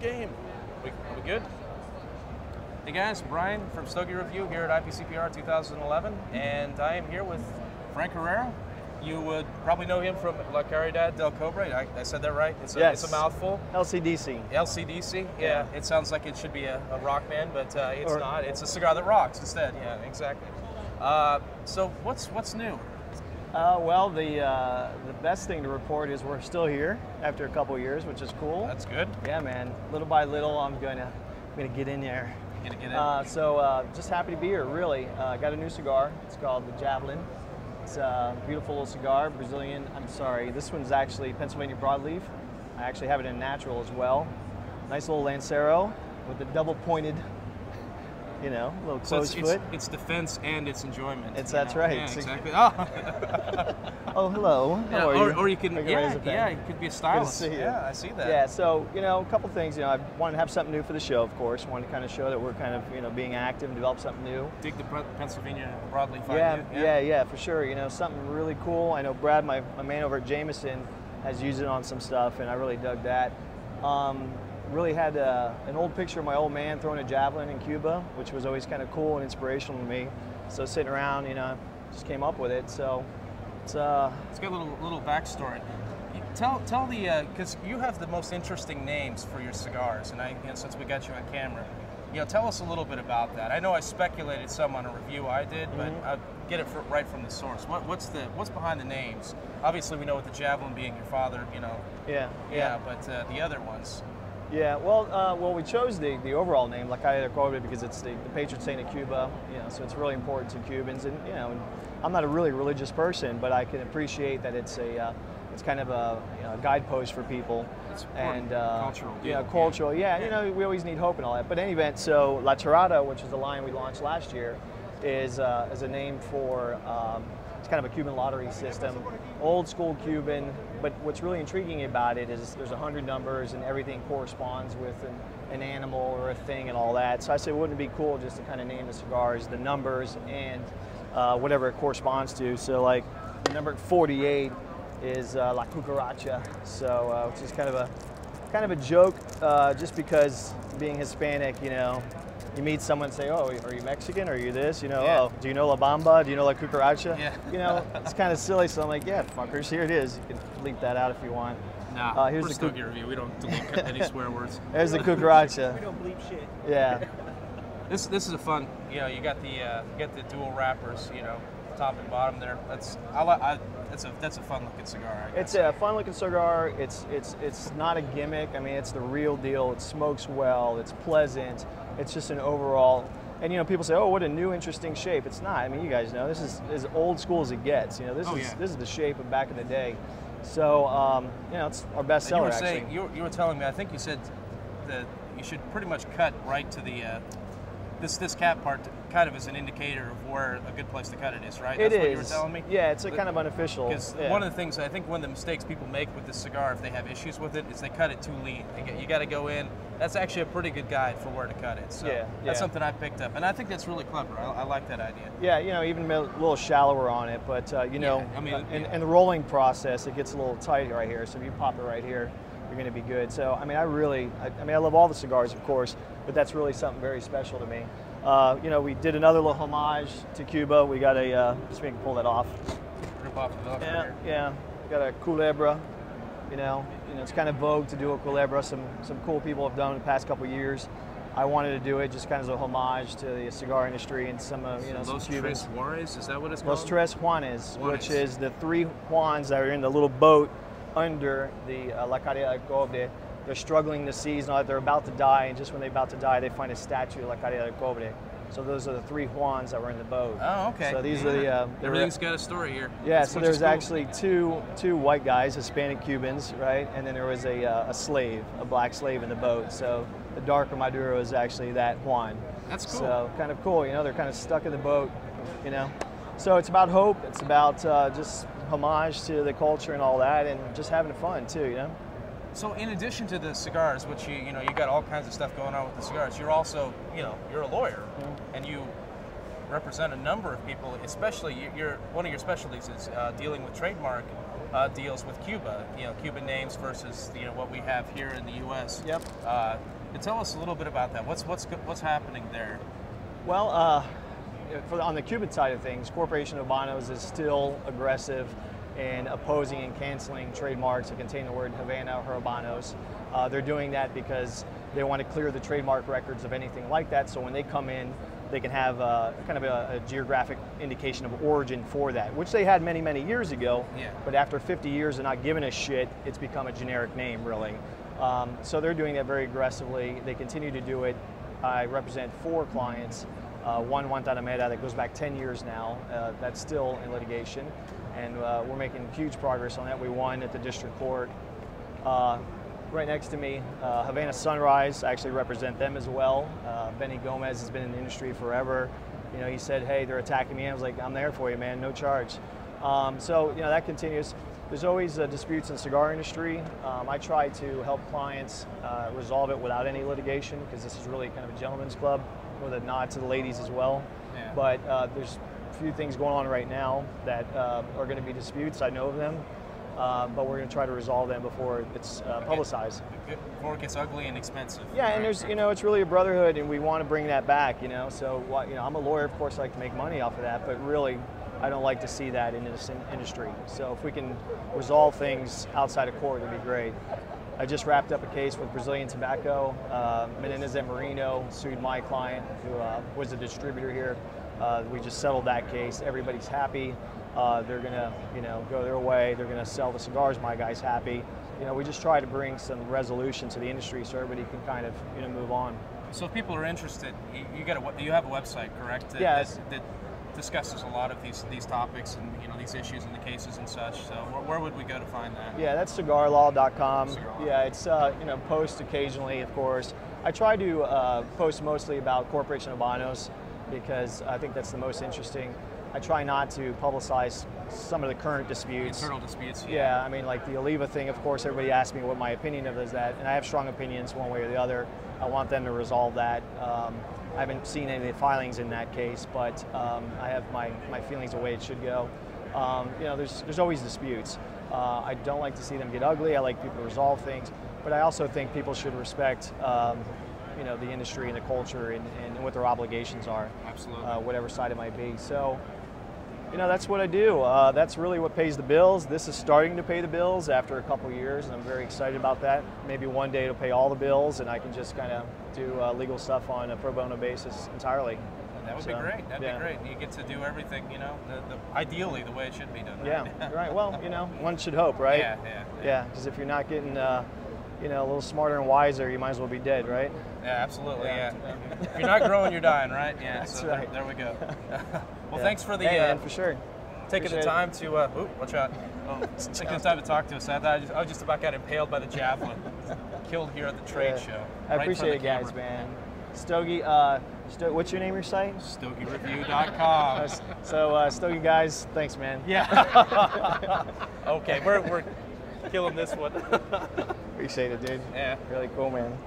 game. We good? Hey guys, Brian from Stogie Review here at IPCPR 2011, and I am here with Frank Herrera. You would probably know him from La Caridad del Cobre. I said that right? It's a mouthful. LCDC. LCDC, yeah. It sounds like it should be a rock band, but it's not. It's a cigar that rocks instead. Yeah, exactly. So what's new? Well, the best thing to report is we're still here after a couple years, which is cool. That's good. Yeah, man. Little by little, I'm gonna get in there. Gonna get in. So just happy to be here. Really, got a new cigar. It's called the Javelin. It's a beautiful little cigar, Brazilian. I'm sorry, this one's actually Pennsylvania broadleaf. I actually have it in natural as well. Nice little Lancero with the double pointed, you know, little closed foot. It's defense and it's enjoyment. That's right. Yeah, exactly. Oh, hello. How are you? Or you can, it could be a stylist. Yeah, I see that. Yeah, so, you know, a couple things. You know, I wanted to have something new for the show, of course. Wanted to kind of show that we're kind of, you know, being active and develop something new. Dig the Pennsylvania broadleaf idea. Yeah, for sure. You know, something really cool. I know Brad, my man over at Jameson, has used it on some stuff, and I really dug that. Really had an old picture of my old man throwing a javelin in Cuba, which was always kind of cool and inspirational to me. So sitting around, you know, just came up with it. So it's got a little backstory. Tell the because you have the most interesting names for your cigars, and since we got you on camera, you know, tell us a little bit about that. I know I speculated some on a review I did, but I'll get it right from the source. What's behind the names? Obviously, we know with the Javelin being your father, you know. Yeah. But the other ones. Yeah, well, we chose the overall name, La Caridad del Cobre, because it's the patron saint of Cuba, you know, so it's really important to Cubans. And, you know, I'm not a really religious person, but I can appreciate that it's kind of a guidepost for people. It's important. And cultural. Cultural. Yeah, you know, we always need hope and all that. But in any event, so La Tirada, which is the line we launched last year, is a name for it's kind of a Cuban lottery system, old school Cuban. But what's really intriguing about it is there's 100 numbers and everything corresponds with an animal or a thing and all that. So I said, wouldn't it be cool just to kind of name the cigars, the numbers, and whatever it corresponds to. So like the number 48 is La Cucaracha, so which is kind of a joke, just because being Hispanic, you know, you meet someone and say, oh, are you Mexican? Are you this? You know, oh, do you know La Bamba? Do you know La Cucaracha? Yeah. You know, it's kind of silly, so I'm like, yeah, fuckers, here it is. You can bleep that out if you want. Nah, here's the Stogie Review. We don't delete any swear words. There's the Cucaracha. We don't bleep shit. Yeah. This is a fun, you know, you got the dual wrappers, you know, top and bottom there. That's a fun looking cigar. It's a fun looking cigar. It's not a gimmick. I mean, it's the real deal. It smokes well. It's pleasant. It's just an overall. And you know, people say, "Oh, what a new, interesting shape." It's not. I mean, you guys know this is as old school as it gets. You know, this is the shape of back in the day. So you know, it's our best seller. You were telling me. I think you said that you should pretty much cut right to the. This cap part kind of is an indicator of where a good place to cut it is, right? That's what you were telling me? Yeah, it's kind of unofficial. Because one of the things, I think one of the mistakes people make with this cigar, if they have issues with it, is they cut it too lean. You got to go in. That's actually a pretty good guide for where to cut it. So that's something I picked up. And I think that's really clever. I like that idea. Yeah, you know, even a little shallower on it. But, you know, I mean, in the rolling process, it gets a little tight right here. So if you pop it right here, you're going to be good. So, I mean, I love all the cigars, of course, but that's really something very special to me. You know, we did another little homage to Cuba. We got a, see if we can pull that off. Rip off the box. Yeah. We got a culebra. You know, it's kind of vogue to do a culebra. Some cool people have done it the past couple of years. I wanted to do it just kind of as a homage to the cigar industry and some, you know, Los some Cubans. Tres Juarez, is that what it's called? Los Tres Juanes, which is the 3 Juans that are in the little boat under the La Caridad del Cobre. They're struggling to seize, and they're about to die, and just when they're about to die, they find a statue of La Caridad del Cobre. So those are the 3 Juans that were in the boat. Oh, okay. So these are the... everything's got a story here. Yeah, so there's actually two white guys, Hispanic Cubans, right? And then there was a slave, a black slave in the boat. So the darker Maduro is actually that Juan. That's cool. So kind of cool, you know, they're kind of stuck in the boat, you know. So it's about hope, it's about just homage to the culture and all that, and just having fun too, you know. So in addition to the cigars, which you got all kinds of stuff going on with the cigars, you're also, you know, you're a lawyer, and you represent a number of people, especially one of your specialties is dealing with trademark deals with Cuba. Cuban names versus what we have here in the U.S. Yep. Tell us a little bit about that. What's happening there? Well, on the Cuban side of things, Corporation Habanos is still aggressive in opposing and canceling trademarks that contain the word Havana or Habanos. They're doing that because they want to clear the trademark records of anything like that, so when they come in, they can have kind of a geographic indication of origin for that, which they had many, many years ago. Yeah. But after 50 years of not giving a shit, it's become a generic name, really. So they're doing that very aggressively. They continue to do it. I represent 4 clients. One Guantanamera that goes back 10 years now. That's still in litigation, and we're making huge progress on that. We won at the district court. Right next to me, Havana Sunrise, I actually represent them as well. Benny Gomez has been in the industry forever. He said, hey, they're attacking me. I was like, I'm there for you, man, no charge. So that continues. There's always disputes in the cigar industry. I try to help clients resolve it without any litigation, because this is really kind of a gentleman's club with a nod to the ladies as well. Yeah. But there's a few things going on right now that are going to be disputes. I know of them. But we're going to try to resolve them before it's publicized. Before it gets ugly and expensive. Yeah, and there's, it's really a brotherhood, and we want to bring that back, So, I'm a lawyer, of course, I like to make money off of that, but really, I don't like to see that in this industry. So if we can resolve things outside of court, it'd be great. I just wrapped up a case with Brazilian Tobacco. Menendez and Marino sued my client, who was a distributor here. We just settled that case. Everybody's happy. They're gonna, go their way. They're gonna sell the cigars. My guy's happy. We just try to bring some resolution to the industry so everybody can kind of, move on. So if people are interested, you have a website, correct? Yes. That discusses a lot of these topics and these issues and the cases and such. So where would we go to find that? Yeah, that's cigarlaw.com. Cigarlaw. Yeah, it's post occasionally, of course. I try to post mostly about Corporation Habanos because I think that's the most interesting. I try not to publicize some of the current disputes. Internal disputes. Yeah, I mean, like the Oliva thing, of course, everybody asks me what my opinion of it is that, and I have strong opinions one way or the other. I want them to resolve that. I haven't seen any of the filings in that case, but I have my feelings the way it should go. There's always disputes. I don't like to see them get ugly. I like people to resolve things, but I also think people should respect the industry and the culture and what their obligations are. Absolutely. Whatever side it might be. So, that's what I do. That's really what pays the bills. This is starting to pay the bills after a couple years, and I'm very excited about that. Maybe one day it'll pay all the bills, and I can just kind of do legal stuff on a pro bono basis entirely. That would be great. That'd be great. You get to do everything, ideally the way it should be done. Right? Yeah, right. Well, one should hope, right? Yeah. Because if you're not getting, a little smarter and wiser, you might as well be dead, right? Yeah, absolutely. Yeah. If you're not growing, you're dying, right? Yeah. That's so right. There we go. Well, thanks for the man, for sure. Taking the time to. Watch out! Taking the time to talk to us. I thought I was just about got impaled by the javelin, killed here at the trade show. I appreciate it, guys, man. Stogie, what's your name, your site? StogieReview.com. So, Stogie guys, thanks, man. Yeah. Okay, we're killing this one. Appreciate it, dude. Yeah. Really cool, man.